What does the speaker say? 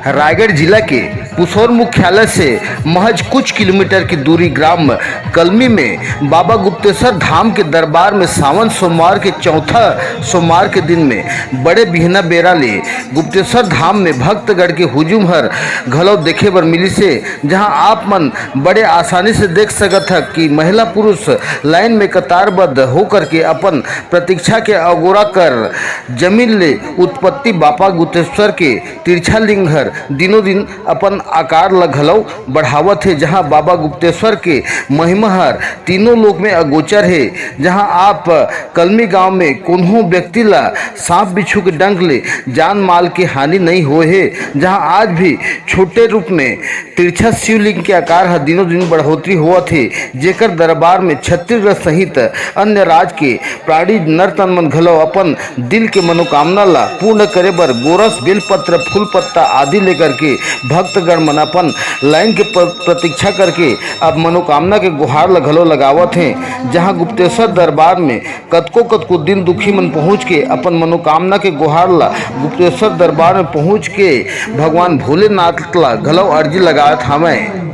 रायगढ़ जिला के पुसौर मुख्यालय से महज कुछ किलोमीटर की दूरी ग्राम कलमी में बाबा गुप्तेश्वर धाम के दरबार में सावन सोमवार के चौथा सोमवार के दिन में बड़े बिहना बेरा ले गुप्तेश्वर धाम में भक्तगढ़ के हुजूम हर घलो देखे बर मिली से, जहां आप मन बड़े आसानी से देख सकत है कि महिला पुरुष लाइन में कतारबद्ध होकर के अपन प्रतीक्षा के अगोरा कर जमीन ले उत्पत्ति बाबा गुप्तेश्वर के तिरछा लिंग हर दिनों दिन अपन आकार ल घलौ बढ़ावत है, जहां बाबा गुप्तेश्वर के महिमा हर तीनों लोक में अगोचर है। जहां आप कलमी गांव में कोन्हो व्यक्ति ला सांप बिच्छू के डंक ले जान माल की हानि नहीं हुए है, जहां आज भी छोटे रूप में तिरछा शिवलिंग के आकार हर दिनों दिन बढ़ोतरी हुआ थे, जेकर दरबार में छत्तीसगढ़ सहित अन्य राज्य के प्राणी नर तन मन घलो अपन दिल के मनोकामना ला पूर्ण करे बर गोरस बेलपत्र फूल पत्ता आदि लेकर के भक्तगण मन अपन लाइन के प्रतीक्षा करके अब मनोकामना के गुहार घलो लगावत हैं। जहां गुप्तेश्वर दरबार में कतको दिन दुखी मन पहुंच के अपन मनोकामना के गुहार ला गुप्तेश्वर दरबार में पहुंच के भगवान भोलेनाथ ला घलो अर्जी लगावत हमें।